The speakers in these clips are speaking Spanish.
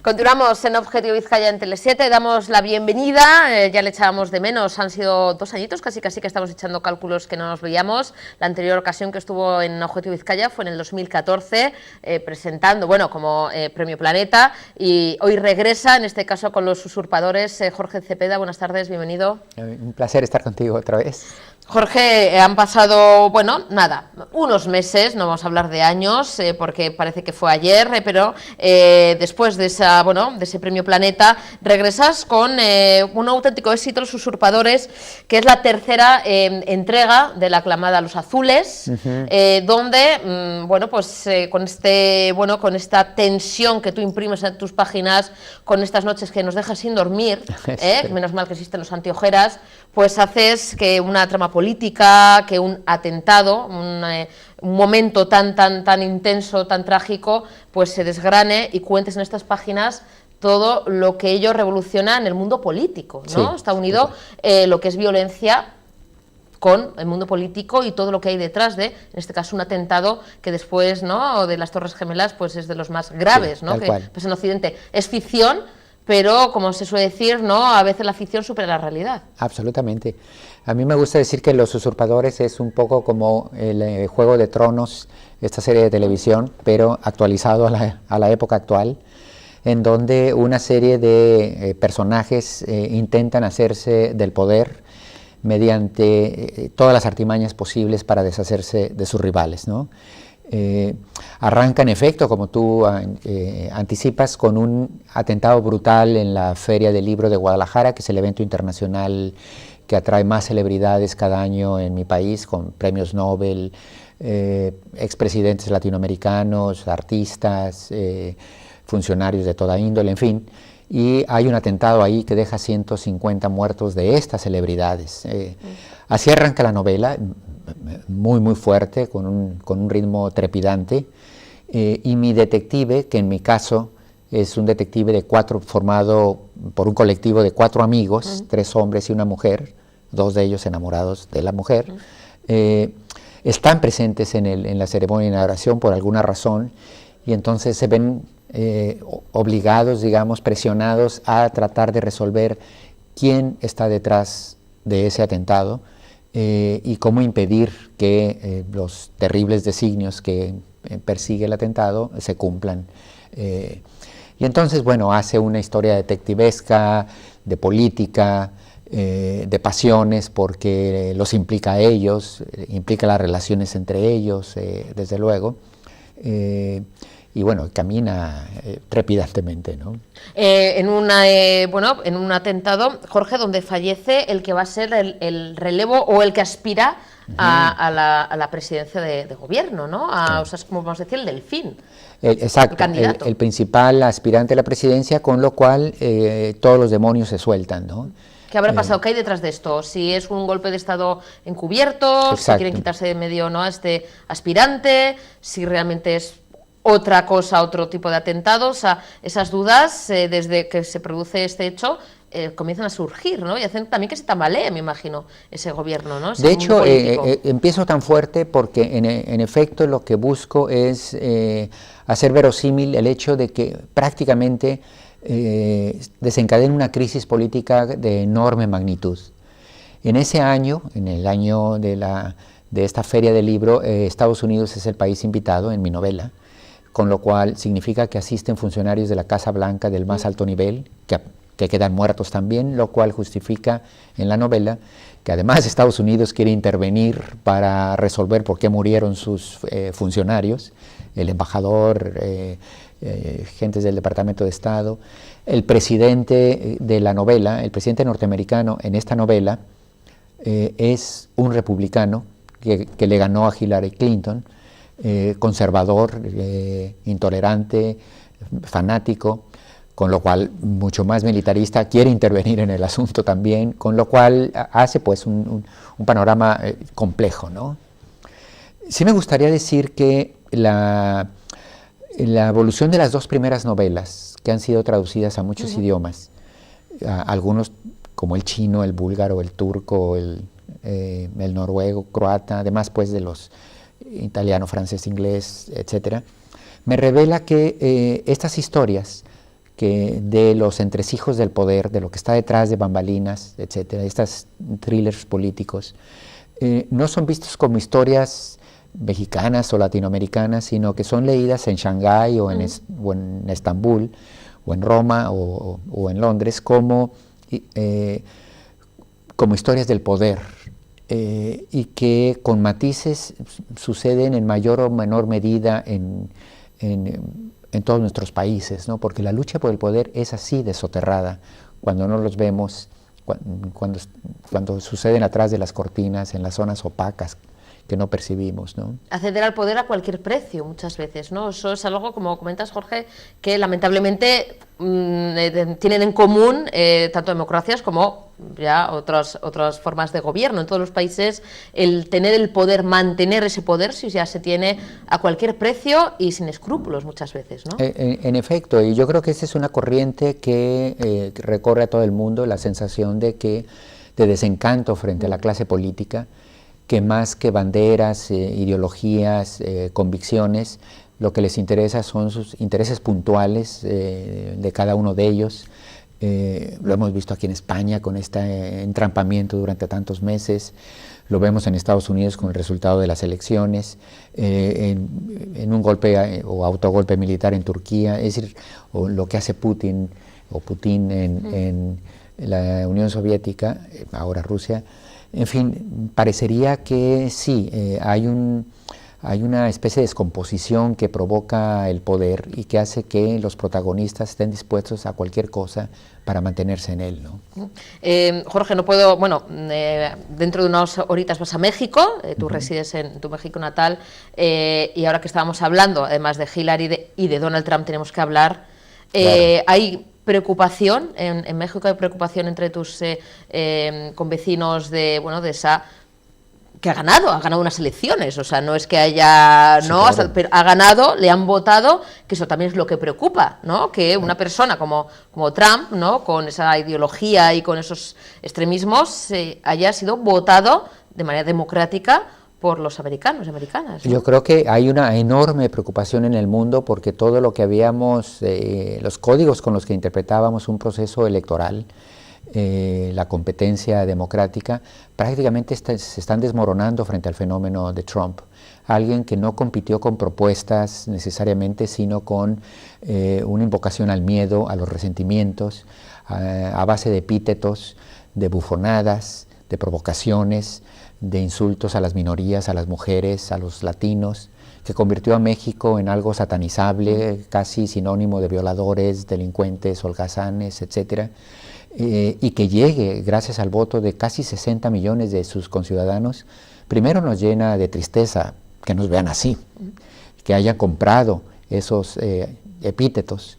Continuamos en Objetivo Vizcaya en Tele7, damos la bienvenida, ya le echábamos de menos, han sido 2 añitos casi que estamos echando cálculos que no nos veíamos. La anterior ocasión que estuvo en Objetivo Vizcaya fue en el 2014, presentando, bueno, como Premio Planeta, y hoy regresa, en este caso con Los Usurpadores. Jorge Cepeda, buenas tardes, bienvenido. Un placer estar contigo otra vez. Jorge, han pasado, bueno, nada, unos meses, no vamos a hablar de años, porque parece que fue ayer, pero después de ese Premio Planeta, regresas con un auténtico éxito, Los Usurpadores, que es la tercera entrega de la aclamada Los Azules, donde, con esta tensión que tú imprimes en tus páginas, con estas noches que nos dejas sin dormir, menos mal que existen los antiojeras, pues haces que una trama política, que un atentado, un momento tan intenso, tan trágico, pues se desgrane y cuentes en estas páginas todo lo que ello revoluciona en el mundo político, ¿no? Sí, está unido lo que es violencia con el mundo político y todo lo que hay detrás de, en este caso, un atentado que después, ¿no?, de las Torres Gemelas, pues es de los más graves, sí, ¿no?, que pues en Occidente es ficción, pero, como se suele decir, ¿no?, a veces la ficción supera la realidad. Absolutamente. A mí me gusta decir que Los Usurpadores es un poco como el Juego de Tronos, esta serie de televisión, pero actualizado a la época actual, en donde una serie de personajes intentan hacerse del poder mediante todas las artimañas posibles para deshacerse de sus rivales, ¿no? Arranca en efecto, como tú anticipas, con un atentado brutal en la Feria del Libro de Guadalajara, que es el evento internacional que atrae más celebridades cada año en mi país, con premios Nobel, expresidentes latinoamericanos, artistas, funcionarios de toda índole, en fin. Y hay un atentado ahí que deja 150 muertos de estas celebridades. Así arranca la novela, muy fuerte, con un ritmo trepidante, y mi detective, que en mi caso es un detective formado por un colectivo de 4 amigos, 3 hombres y una mujer, 2 de ellos enamorados de la mujer, están presentes en la ceremonia de inauguración por alguna razón, y entonces se ven obligados, digamos, presionados a tratar de resolver quién está detrás de ese atentado, y cómo impedir que los terribles designios que persigue el atentado se cumplan. Y entonces, bueno, hace una historia detectivesca, de política, de pasiones, porque los implica a ellos, implica las relaciones entre ellos, desde luego. Y bueno, camina trepidantemente, ¿no? En un atentado, Jorge, donde fallece el que va a ser el relevo o el que aspira a la presidencia de gobierno, ¿no? O sea, es como vamos a decir, el delfín. Exacto, el principal aspirante a la presidencia, con lo cual todos los demonios se sueltan, ¿no? ¿Qué habrá pasado? ¿Qué hay detrás de esto? Si es un golpe de Estado encubierto, si quieren quitarse de medio, ¿no?, a este aspirante, si realmente es otra cosa, otro tipo de atentado. O sea, esas dudas, desde que se produce este hecho, comienzan a surgir, ¿no? Y hacen también que se tambalee, me imagino, ese gobierno, ¿no? De hecho, empiezo tan fuerte porque, en efecto, lo que busco es hacer verosímil el hecho de que prácticamente desencadena una crisis política de enorme magnitud. En ese año, en el año de esta Feria del Libro, Estados Unidos es el país invitado en mi novela, con lo cual significa que asisten funcionarios de la Casa Blanca del más alto nivel, que quedan muertos también, lo cual justifica en la novela que además Estados Unidos quiere intervenir para resolver por qué murieron sus funcionarios, el embajador, gentes del Departamento de Estado. El presidente de la novela, el presidente norteamericano en esta novela, es un republicano que le ganó a Hillary Clinton, conservador, intolerante, fanático, con lo cual mucho más militarista, quiere intervenir en el asunto también, con lo cual hace pues un panorama complejo, ¿no? Sí me gustaría decir que la evolución de las 2 primeras novelas, que han sido traducidas a muchos idiomas, algunos como el chino, el búlgaro, el turco, el noruego, croata, además pues de los italiano, francés, inglés, etcétera, me revela que estas historias de los entresijos del poder, de lo que está detrás de bambalinas, etcétera, estos thrillers políticos, no son vistos como historias mexicanas o latinoamericanas, sino que son leídas en Shanghái o en Estambul o en Roma o en Londres como historias del poder, y que con matices suceden en mayor o menor medida en todos nuestros países, ¿no? Porque la lucha por el poder es así de soterrada, cuando no los vemos, cuando suceden atrás de las cortinas, en las zonas opacas que no percibimos, ¿no? Acceder al poder a cualquier precio muchas veces, ¿no? Eso es algo, como comentas, Jorge, que lamentablemente tienen en común tanto democracias como ya otras formas de gobierno. En todos los países el tener el poder, mantener ese poder, si ya se tiene a cualquier precio y sin escrúpulos muchas veces, ¿no? En efecto, y yo creo que esa es una corriente que recorre a todo el mundo, la sensación de desencanto frente a la clase política, que más que banderas, ideologías, convicciones, lo que les interesa son sus intereses puntuales de cada uno de ellos. Lo hemos visto aquí en España con este entrampamiento durante tantos meses, lo vemos en Estados Unidos con el resultado de las elecciones, en un golpe o autogolpe militar en Turquía, es decir, o lo que hace Putin en la Unión Soviética, ahora Rusia. En fin, parecería que sí, hay una especie de descomposición que provoca el poder y que hace que los protagonistas estén dispuestos a cualquier cosa para mantenerse en él, ¿no? Jorge, no puedo, dentro de unas horitas vas a México, tú resides en tu México natal, y ahora que estábamos hablando, además de Hillary y de Donald Trump, tenemos que hablar, claro. Hay preocupación, en México hay preocupación entre tus convecinos de esa, que ha ganado unas elecciones, o sea, no es que haya, sí, no, claro. Pero ha ganado, le han votado, que eso también es lo que preocupa, ¿no? Que una persona como Trump, ¿no? Con esa ideología y con esos extremismos, haya sido votado de manera democrática por los americanos y americanas, ¿no? Yo creo que hay una enorme preocupación en el mundo porque todo lo que habíamos, los códigos con los que interpretábamos un proceso electoral, la competencia democrática, prácticamente se están desmoronando frente al fenómeno de Trump. Alguien que no compitió con propuestas necesariamente, sino con una invocación al miedo, a los resentimientos, a base de epítetos, de bufonadas, de provocaciones, de insultos a las minorías, a las mujeres, a los latinos, que convirtió a México en algo satanizable, casi sinónimo de violadores, delincuentes, holgazanes, etcétera, y que llegue gracias al voto de casi 60 millones de sus conciudadanos, primero nos llena de tristeza que nos vean así, que hayan comprado esos epítetos,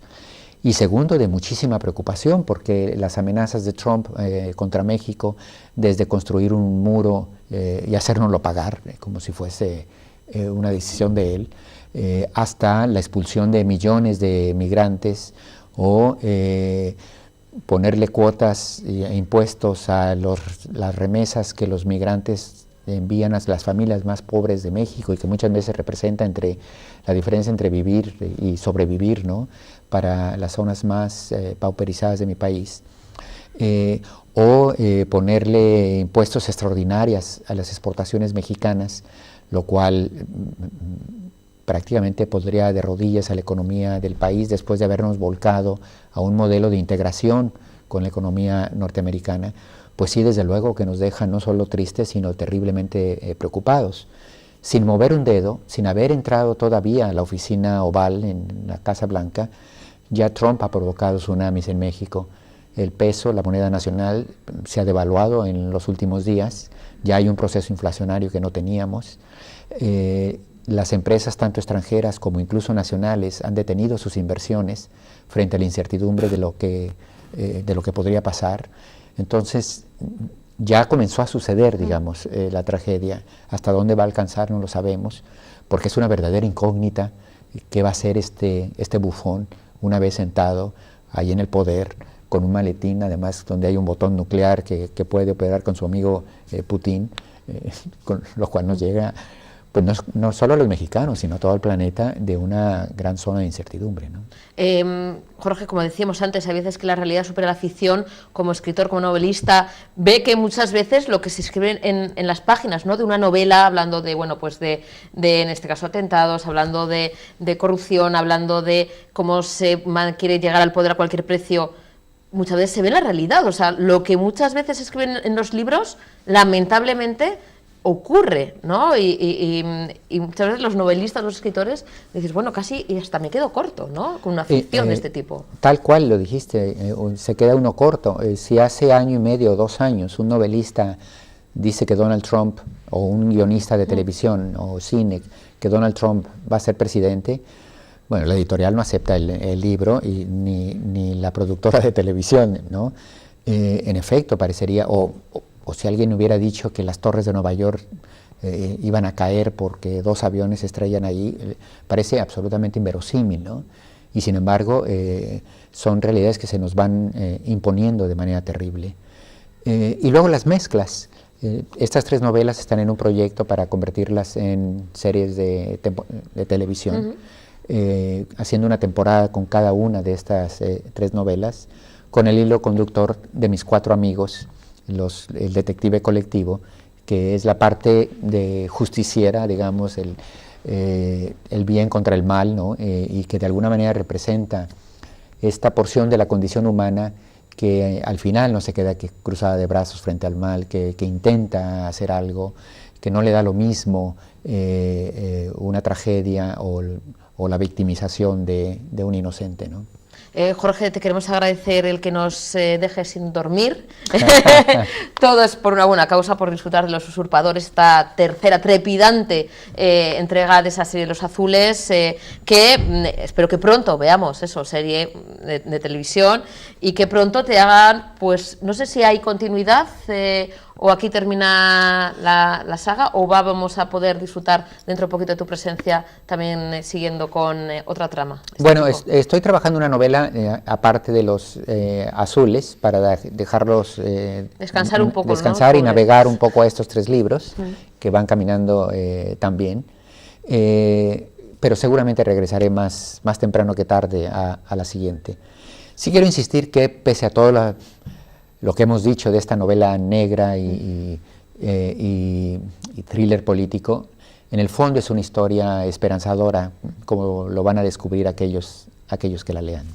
y segundo, de muchísima preocupación, porque las amenazas de Trump contra México, desde construir un muro y hacérnoslo pagar, como si fuese una decisión de él, hasta la expulsión de millones de migrantes o ponerle cuotas e impuestos a las remesas que los migrantes envían a las familias más pobres de México y que muchas veces representa la diferencia entre vivir y sobrevivir, ¿no? Para las zonas más pauperizadas de mi país, o ponerle impuestos extraordinarios a las exportaciones mexicanas, lo cual prácticamente pondría de rodillas a la economía del país después de habernos volcado a un modelo de integración con la economía norteamericana. Pues sí, desde luego que nos deja no solo tristes, sino terriblemente preocupados. Sin mover un dedo, sin haber entrado todavía a la oficina oval en la Casa Blanca, ya Trump ha provocado tsunamis en México. El peso, la moneda nacional, se ha devaluado en los últimos días, ya hay un proceso inflacionario que no teníamos. Las empresas, tanto extranjeras como incluso nacionales, han detenido sus inversiones frente a la incertidumbre de lo que podría pasar. Entonces, ya comenzó a suceder, digamos, la tragedia. Hasta dónde va a alcanzar no lo sabemos, porque es una verdadera incógnita qué va a hacer este bufón una vez sentado ahí en el poder, con un maletín, además, donde hay un botón nuclear que puede operar con su amigo Putin, con lo cual nos llega pues no solo los mexicanos, sino todo el planeta, de una gran zona de incertidumbre, ¿no? Jorge, como decíamos antes, hay veces que la realidad supera la ficción. Como escritor, como novelista, ve que muchas veces lo que se escribe en las páginas, ¿no?, de una novela, hablando de, bueno, pues de en este caso, atentados, hablando de corrupción, hablando de cómo se quiere llegar al poder a cualquier precio, muchas veces se ve la realidad. O sea, lo que muchas veces se escriben en los libros, lamentablemente, ocurre, ¿no? Y muchas veces los novelistas, los escritores, dices, bueno, casi y hasta me quedo corto, ¿no?, con una ficción de este tipo. Tal cual lo dijiste, se queda uno corto. Si hace año y medio o 2 años un novelista dice que Donald Trump, o un guionista de televisión o cine, que Donald Trump va a ser presidente, bueno, la editorial no acepta el libro, y ni la productora de televisión, ¿no? En efecto, parecería, o si alguien hubiera dicho que las torres de Nueva York iban a caer porque 2 aviones se estrellan allí, parece absolutamente inverosímil, ¿no? Y sin embargo, son realidades que se nos van imponiendo de manera terrible. Y luego las mezclas. Estas 3 novelas están en un proyecto para convertirlas en series de televisión, haciendo una temporada con cada una de estas 3 novelas, con el hilo conductor de mis 4 amigos, el detective colectivo, que es la parte de justiciera, digamos, el bien contra el mal, ¿no? Y que de alguna manera representa esta porción de la condición humana que al final no se queda cruzada de brazos frente al mal, que intenta hacer algo, que no le da lo mismo una tragedia o la victimización de un inocente, ¿no? Jorge, te queremos agradecer el que nos dejes sin dormir. Todo es por una buena causa, por disfrutar de Los Usurpadores, esta tercera trepidante entrega de esa serie Los Azules, que espero que pronto veamos eso, serie de televisión, y que pronto te hagan, pues no sé si hay continuidad o aquí termina la saga, o vamos a poder disfrutar dentro de poquito de tu presencia también siguiendo con otra trama. Bueno, estoy trabajando una novela aparte de Los Azules, para dejarlos descansar un poco, descansar, ¿no?, y navegar un poco a estos 3 libros que van caminando también, pero seguramente regresaré más temprano que tarde a la siguiente. Sí quiero insistir que pese a todo lo que hemos dicho de esta novela negra y thriller político, en el fondo es una historia esperanzadora, como lo van a descubrir aquellos que la lean.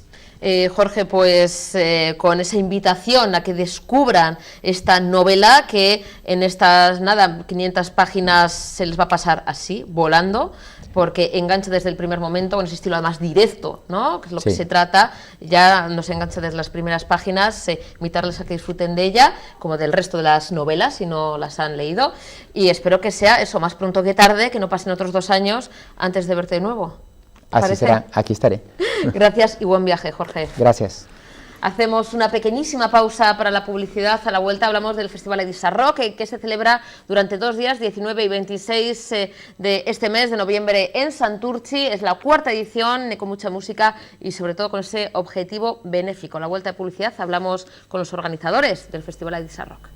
Jorge, pues con esa invitación a que descubran esta novela, que en estas 500 páginas se les va a pasar así, volando, porque engancha desde el primer momento, con ese estilo además directo, ¿no?, que es lo que se trata. Ya nos engancha desde las primeras páginas, invitarles a que disfruten de ella, como del resto de las novelas, si no las han leído, y espero que sea eso, más pronto que tarde, que no pasen otros 2 años antes de verte de nuevo. Así será, aquí estaré. Gracias y buen viaje, Jorge. Gracias. Hacemos una pequeñísima pausa para la publicidad. A la vuelta hablamos del Festival Edisa Rock, que se celebra durante 2 días, 19 y 26 de este mes de noviembre en Santurtzi. Es la 4ª edición, con mucha música y sobre todo con ese objetivo benéfico. A la vuelta de publicidad hablamos con los organizadores del Festival Edisa Rock.